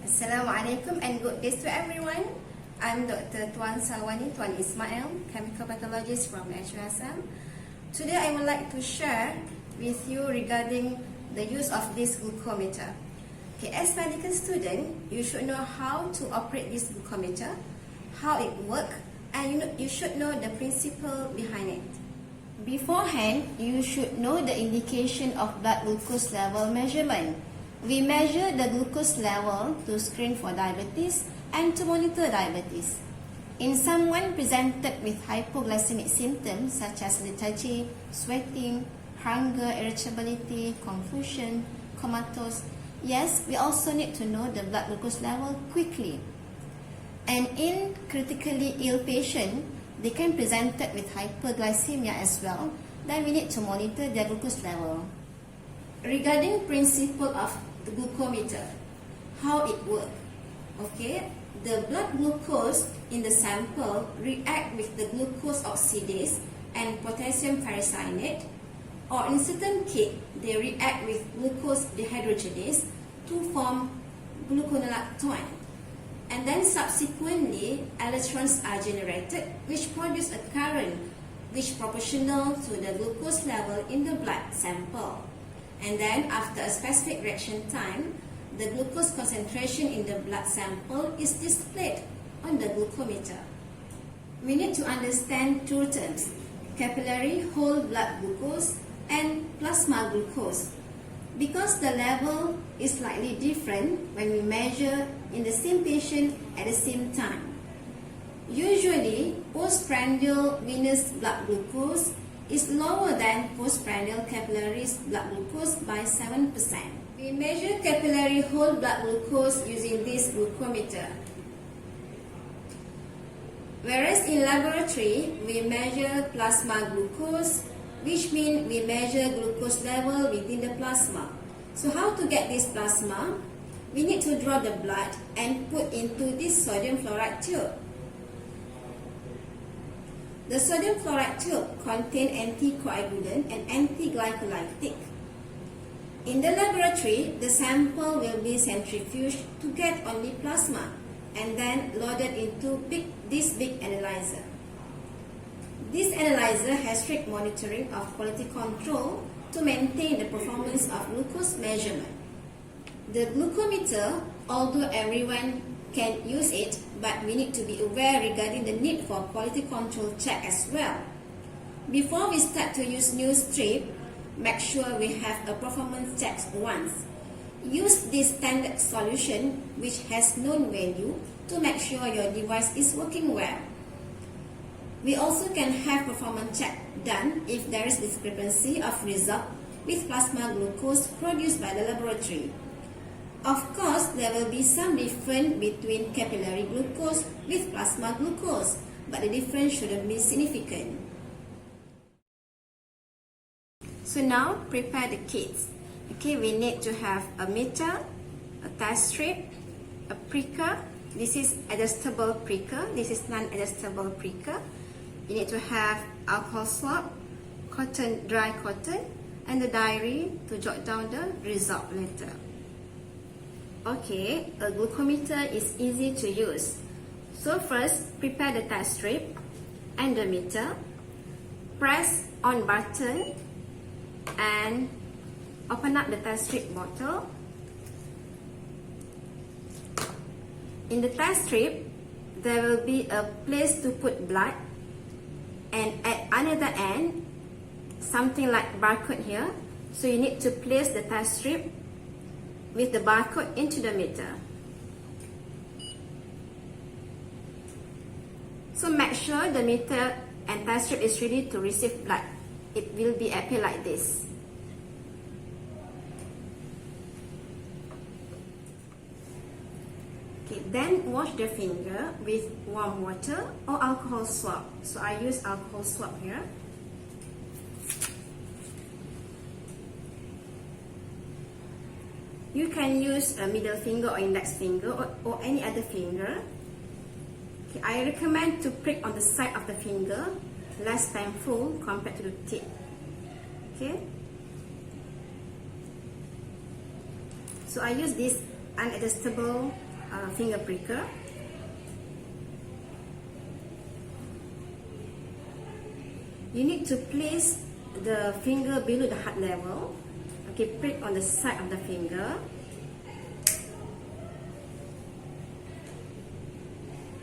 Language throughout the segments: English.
Assalamualaikum and good day to everyone. I'm Dr. Tuan Salwani, Tuan Ismail, chemical pathologist from HUSM. Today I would like to share with you regarding the use of this glucometer. Okay, as medical student, you should know how to operate this glucometer, how it works, and you should know the principle behind it. Beforehand, you should know the indication of blood glucose level measurement. We measure the glucose level to screen for diabetes and to monitor diabetes. In someone presented with hypoglycemic symptoms such as lethargy, sweating, hunger, irritability, confusion, comatose, yes, we also need to know the blood glucose level quickly. And in critically ill patient, they can present with hyperglycemia as well. Then we need to monitor their glucose level. Regarding principle of the glucometer, how it works. Okay, the blood glucose in the sample react with the glucose oxidase and potassium ferricyanate, or in certain case, they react with glucose dehydrogenase to form gluconolactone. And then subsequently, electrons are generated which produce a current which proportional to the glucose level in the blood sample. And then after a specific reaction time, the glucose concentration in the blood sample is displayed on the glucometer. We need to understand two terms: capillary whole blood glucose and plasma glucose, because the level is slightly different when we measure in the same patient at the same time. Usually, postprandial venous blood glucose is lower than postprandial capillary blood glucose by 7%. We measure capillary whole blood glucose using this glucometer. Whereas in laboratory, we measure plasma glucose, which means we measure glucose level within the plasma. So how to get this plasma? We need to draw the blood and put into this sodium fluoride tube. The sodium fluoride tube contains anticoagulant and antiglycolytic. In the laboratory, the sample will be centrifuged to get only plasma and then loaded into this big analyzer. This analyzer has strict monitoring of quality control to maintain the performance of glucose measurement. The glucometer, although everyone can use it, but we need to be aware regarding the need for quality control check as well. Before we start to use new strip, make sure we have a performance check once. Use this standard solution which has known value to make sure your device is working well. We also can have performance check done if there is discrepancy of result with plasma glucose produced by the laboratory. Of course, there will be some difference between capillary glucose with plasma glucose, but the difference shouldn't be significant. So now, prepare the kits. Okay, we need to have a meter, a test strip, a pricker. This is adjustable pricker. This is non-adjustable pricker. You need to have alcohol swab, cotton, dry cotton, and the diary to jot down the result later. Okay, a glucometer is easy to use. So first, prepare the test strip and the meter. Press on button and open up the test strip bottle. In the test strip, there will be a place to put blood, and at another end, something like barcode here. So you need to place the test strip with the barcode into the meter. So make sure the meter and test strip is ready to receive blood. It will be appear like this. Okay, then wash the finger with warm water or alcohol swab. So I use alcohol swab here. You can use a middle finger or index finger or any other finger. Okay, I recommend to prick on the side of the finger, less painful compared to the tip. Okay. So I use this unadjustable finger pricker. You need to place the finger below the heart level. Okay, prick on the side of the finger.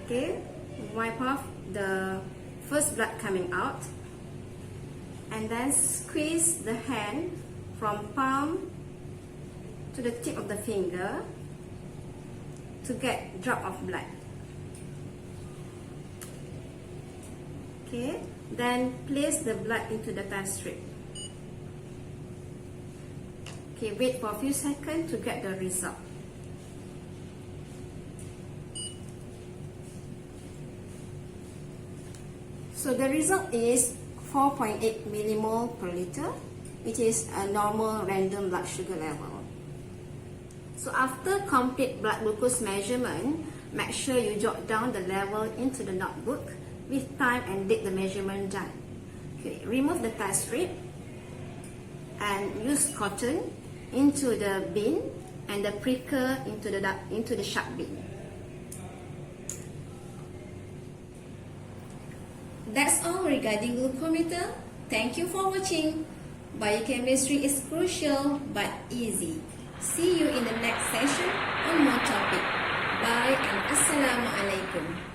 Okay, wipe off the first blood coming out, and then squeeze the hand from palm to the tip of the finger to get drop of blood. Okay, then place the blood into the test strip. Okay, wait for a few seconds to get the result. So the result is 4.8 millimole per liter, which is a normal random blood sugar level. So after complete blood glucose measurement, make sure you jot down the level into the notebook with time and date the measurement done. Okay, remove the test strip and use cotton into the bin and the pricker into the sharp bin. That's all regarding glucometer. Thank you for watching. Biochemistry is crucial but easy. See you in the next session on more topic. Bye and Assalamualaikum.